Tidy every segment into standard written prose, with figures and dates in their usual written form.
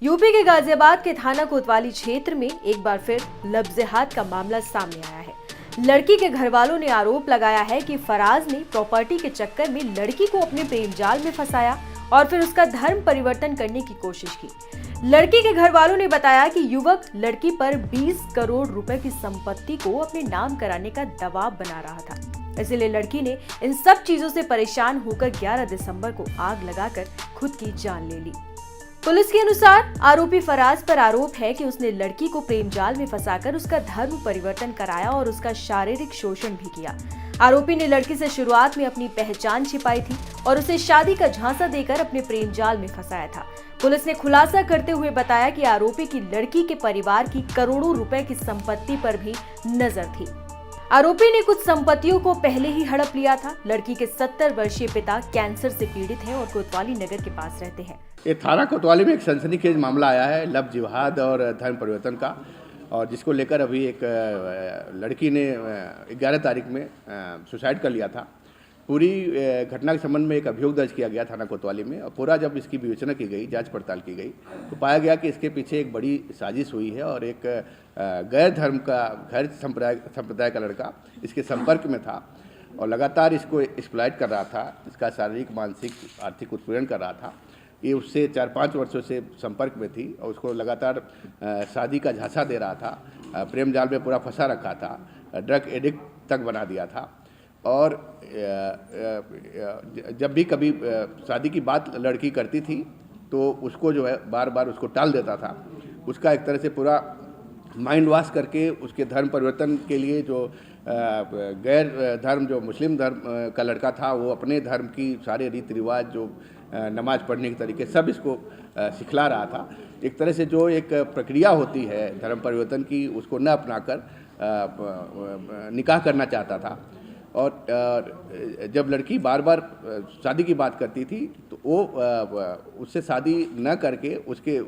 UP के गाजियाबाद के थाना कोतवाली क्षेत्र में एक बार फिर लफ्ज़-ए-हाथ का मामला सामने आया है। लड़की के घर वालों ने आरोप लगाया है कि फराज ने प्रॉपर्टी के चक्कर में लड़की को अपने प्रेम जाल में फंसाया और फिर उसका धर्म परिवर्तन करने की कोशिश की। लड़की के घर वालों ने बताया कि युवक लड़की पर 20 करोड़ रुपए की संपत्ति को अपने नाम कराने का दबाव बना रहा था। इसलिए लड़की ने इन सब चीजों से परेशान होकर 11 दिसंबर को आग लगाकर खुद की जान ले ली। पुलिस के अनुसार आरोपी फराज पर आरोप है कि उसने लड़की को प्रेम जाल में फंसाकर उसका धर्म परिवर्तन कराया और उसका शारीरिक शोषण भी किया। आरोपी ने लड़की से शुरुआत में अपनी पहचान छिपाई थी और उसे शादी का झांसा देकर अपने प्रेम जाल में फंसाया था। पुलिस ने खुलासा करते हुए बताया कि आरोपी की लड़की के परिवार की करोड़ों रुपए की संपत्ति पर भी नजर थी। आरोपी ने कुछ संपत्तियों को पहले ही हड़प लिया था। लड़की के 70 वर्षीय पिता कैंसर से पीड़ित हैं और कोतवाली नगर के पास रहते हैं। ये थाना कोतवाली में एक सनसनीखेज मामला आया है लव जिहाद और धर्म परिवर्तन का, और जिसको लेकर अभी एक लड़की ने 11 तारीख में सुसाइड कर लिया था। पूरी घटना के संबंध में एक अभियोग दर्ज किया गया थाना कोतवाली में, और पूरा जब इसकी विवेचना की गई, जांच पड़ताल की गई, तो पाया गया कि इसके पीछे एक बड़ी साजिश हुई है और एक गैर धर्म का गैर संप्रदाय का लड़का इसके संपर्क में था और लगातार इसको एक्सप्लॉइट कर रहा था, इसका शारीरिक, मानसिक, आर्थिक उत्पीड़न कर रहा था। ये उससे 4-5 वर्षों से संपर्क में थी और उसको लगातार शादी का झांसा दे रहा था, प्रेम जाल में पूरा फंसा रखा था, ड्रग एडिक्ट तक बना दिया था। और जब भी कभी शादी की बात लड़की करती थी तो उसको जो है बार बार उसको टाल देता था। उसका एक तरह से पूरा माइंड वॉश करके उसके धर्म परिवर्तन के लिए जो गैर धर्म, जो मुस्लिम धर्म का लड़का था, वो अपने धर्म की सारे रीति रिवाज, जो नमाज पढ़ने के तरीके, सब इसको सिखला रहा था। एक तरह से जो एक प्रक्रिया होती है धर्म परिवर्तन की, उसको न अपनाकर निकाह करना चाहता था। और जब लड़की बार बार शादी की बात करती थी तो वो उससे शादी न करके उसके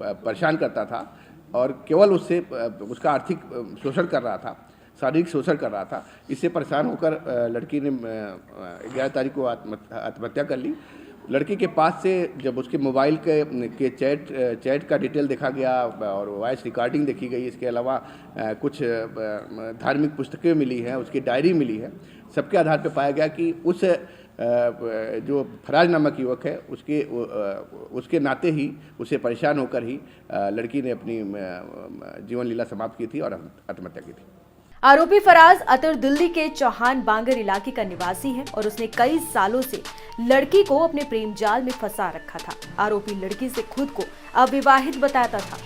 परेशान करता था और केवल उससे उसका आर्थिक शोषण कर रहा था, शारीरिक शोषण कर रहा था। इससे परेशान होकर लड़की ने 11 तारीख को आत्महत्या कर ली। लड़की के पास से जब उसके मोबाइल के चैट का डिटेल देखा गया और वॉइस रिकॉर्डिंग देखी गई, इसके अलावा कुछ धार्मिक पुस्तकें मिली हैं, उसकी डायरी मिली है, सबके आधार पर पाया गया कि उस जो फराज नामक युवक है उसके नाते ही, उसे परेशान होकर ही लड़की ने अपनी जीवन लीला समाप्त की थी और आत्महत्या की थी। आरोपी फराज अतर दिल्ली के चौहान बांगर इलाके का निवासी है और उसने कई सालों से लड़की को अपने प्रेम जाल में फंसा रखा था। आरोपी लड़की से खुद को अविवाहित बताता था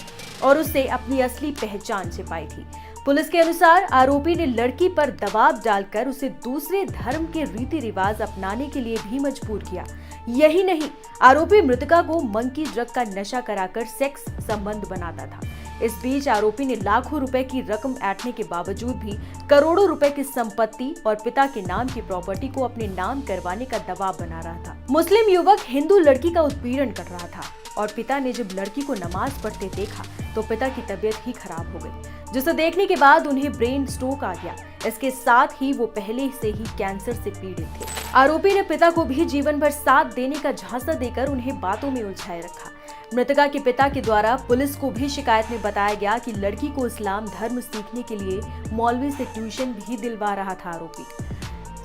और उससे अपनी असली पहचान छिपाई थी। पुलिस के अनुसार आरोपी ने लड़की पर दबाव डालकर उसे दूसरे धर्म के रीति रिवाज अपनाने के लिए भी मजबूर किया। यही नहीं, आरोपी मृतका को मंकी ड्रग का नशा कराकर सेक्स संबंध बनाता था। इस बीच आरोपी ने लाखों रुपए की रकम ऐंठने के बावजूद भी करोड़ों रुपए की संपत्ति और पिता के नाम की प्रॉपर्टी को अपने नाम करवाने का दबाव बना रहा था। मुस्लिम युवक हिंदू लड़की का उत्पीड़न कर रहा था और पिता ने जब लड़की को नमाज पढ़ते देखा तो पिता की तबीयत ही खराब हो गई, जिसे देखने के बाद उन्हें ब्रेन स्ट्रोक आ गया। इसके साथ ही वो पहले से ही कैंसर से पीड़ित थे। आरोपी ने पिता को भी जीवन भर साथ देने का झांसा देकर उन्हें बातों में उलझाए रखा। मृतका के पिता के द्वारा पुलिस को भी शिकायत में बताया गया कि लड़की को इस्लाम धर्म सीखने के लिए मौलवी से ट्यूशन भी दिलवा रहा था आरोपी।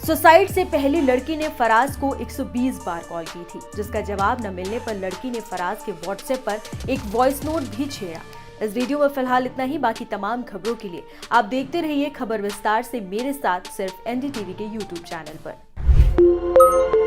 सुसाइड से पहले लड़की ने फराज को 120 बार कॉल की थी, जिसका जवाब न मिलने पर लड़की ने फराज के व्हाट्सएप पर एक वॉइस नोट भी छेड़ा। इस वीडियो में फिलहाल इतना ही। बाकी तमाम खबरों के लिए आप देखते रहिए खबर विस्तार से मेरे साथ, सिर्फ एनडीटीवी के यूट्यूब चैनल पर।